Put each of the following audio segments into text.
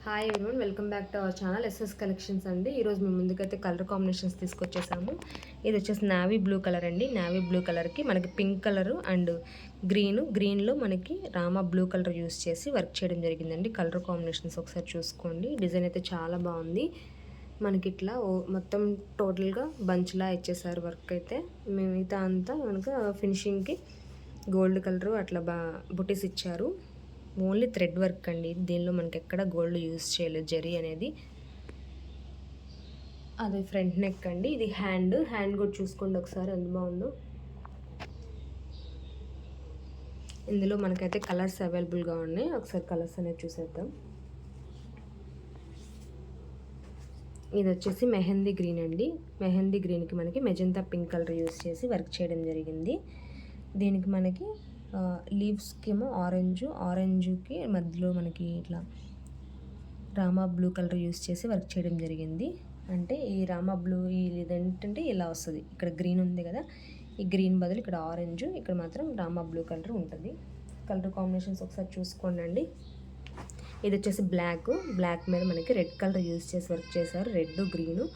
Hi everyone, welcome back to our channel SS collections అండి. ఈరోజు మేము ముందుకైతే కలర్ కాంబినేషన్స్ తీసుకొచ్చేసాము. ఇది వచ్చేసి నావీ బ్లూ కలర్ అండి. నావీ బ్లూ కలర్కి మనకి పింక్ కలర్ అండ్ గ్రీన్లో మనకి రామా బ్లూ కలర్ యూస్ చేసి వర్క్ చేయడం జరిగిందండి. కలర్ కాంబినేషన్స్ ఒకసారి చూసుకోండి. డిజైన్ అయితే చాలా బాగుంది. మనకి ఇట్లా మొత్తం టోటల్గా బంచ్లా ఇచ్చేసారు వర్క్ అయితే. మిగతా అంతా మనకు ఫినిషింగ్కి గోల్డ్ కలరు అట్లా బుటీస్ ఇచ్చారు. ఓన్లీ థ్రెడ్ వర్క్ అండి. దీనిలో మనకి ఎక్కడ గోల్డ్ యూజ్ చేయలేదు. జరీ అనేది అది ఫ్రంట్ నెక్ అండి. ఇది హ్యాండ్ కూడా చూసుకోండి ఒకసారి ఎంత బాగుందో. ఇందులో మనకైతే కలర్స్ అవైలబుల్గా ఉన్నాయి. ఒకసారి కలర్స్ అనేది చూసేద్దాం. ఇది వచ్చేసి మెహందీ గ్రీన్ అండి. మెహందీ గ్రీన్కి మనకి మెజంతా పింక్ కలర్ యూస్ చేసి వర్క్ చేయడం జరిగింది. దీనికి మనకి లీవ్స్కి ఏమో ఆరెంజ్కి మధ్యలో మనకి ఇట్లా రామా బ్లూ కలర్ యూస్ చేసి వర్క్ చేయడం జరిగింది. అంటే ఈ రామా బ్లూ ఇదేంటంటే ఇలా వస్తుంది. ఇక్కడ గ్రీన్ ఉంది కదా, ఈ గ్రీన్ బదులు ఇక్కడ ఆరెంజ్, ఇక్కడ మాత్రం రామా బ్లూ కలర్ ఉంటుంది. కలర్ కాంబినేషన్స్ ఒకసారి చూసుకోండి. ఇది వచ్చేసి బ్లాక్ మీద మనకి రెడ్ కలర్ యూస్ చేసి వర్క్ చేశారు. రెడ్, గ్రీను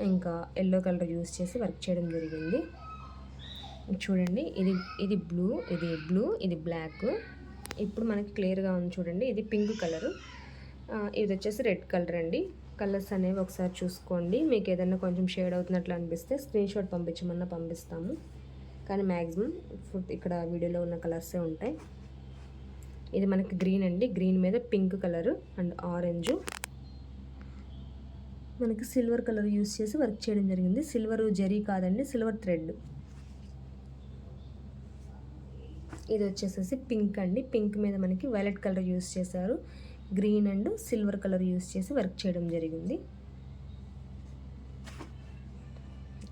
ఇంకా ఎల్లో కలర్ యూస్ చేసి వర్క్ చేయడం జరిగింది. చూడండి, ఇది బ్లూ, ఇది బ్లాక్. ఇప్పుడు మనకి క్లియర్గా ఉంది చూడండి. ఇది పింక్ కలరు, ఇది వచ్చేసి రెడ్ కలర్ అండి. కలర్స్ అనేవి ఒకసారి చూసుకోండి. మీకు ఏదైనా కొంచెం షేడ్ అవుతున్నట్లు అనిపిస్తే స్క్రీన్ షాట్ పంపించమన్నా పంపిస్తాము. కానీ మ్యాక్సిమం ఇక్కడ వీడియోలో ఉన్న కలర్సే ఉంటాయి. ఇది మనకి గ్రీన్ అండి. గ్రీన్ మీద పింక్ కలరు అండ్ ఆరెంజు మనకి సిల్వర్ కలర్ యూస్ చేసి వర్క్ చేయడం జరిగింది. సిల్వర్ జరీ కాదండి, సిల్వర్ థ్రెడ్. ఇది వచ్చేసేసి పింక్ అండి. పింక్ మీద మనకి వైలెట్ కలర్ యూస్ చేశారు. Green and silver colour use చేసి వర్క్ చేయడం జరిగింది.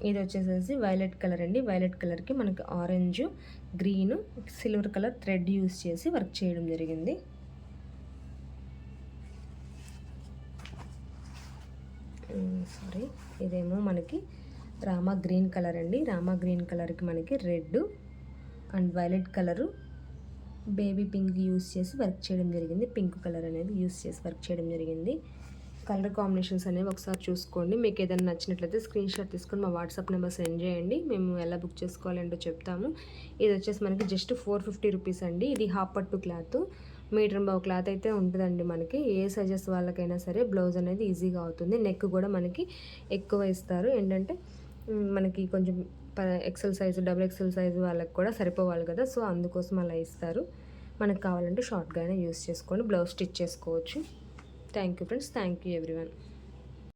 ఇది వచ్చేసేసి వైలెట్ కలర్ అండి. వైలెట్ కలర్కి మనకి orange, green, silver colour thread use చేసి వర్క్ చేయడం జరిగింది. ఇదేమో మనకి రామా గ్రీన్ కలర్ అండి. రామా గ్రీన్ కలర్కి మనకి red and violet colour, baby pink use చేసి వర్క్ చేయడం జరిగింది. పింక్ కలర్ అనేది యూస్ చేసి వర్క్ చేయడం జరిగింది. కలర్ కాంబినేషన్స్ అనేవి ఒకసారి చూసుకోండి. మీకు ఏదైనా నచ్చినట్లయితే స్క్రీన్ షాట్ తీసుకొని మా వాట్సాప్ నెంబర్ సెండ్ చేయండి. మేము ఎలా బుక్ చేసుకోవాలంటో చెప్తాము. ఇది వచ్చేసి మనకి జస్ట్ 450 రూపీస్ అండి. ఇది హాఫ్ పట్టు క్లాత్, మీటర్ బావు క్లాత్ అయితే ఉంటుందండి. మనకి ఏ సైజెస్ వాళ్ళకైనా సరే బ్లౌజ్ అనేది ఈజీగా అవుతుంది. నెక్ కూడా మనకి ఎక్కువ ఇస్తారు. ఏంటంటే మనకి కొంచెం XL size, double XL size వాళ్ళకి కూడా సరిపోవాలి కదా, సో అందుకోసం అలా ఇస్తారు. మనకు కావాలంటే షార్ట్గా అయినా యూస్ చేసుకొని బ్లౌజ్ స్టిచ్ చేసుకోవచ్చు. Thank you friends, thank you everyone.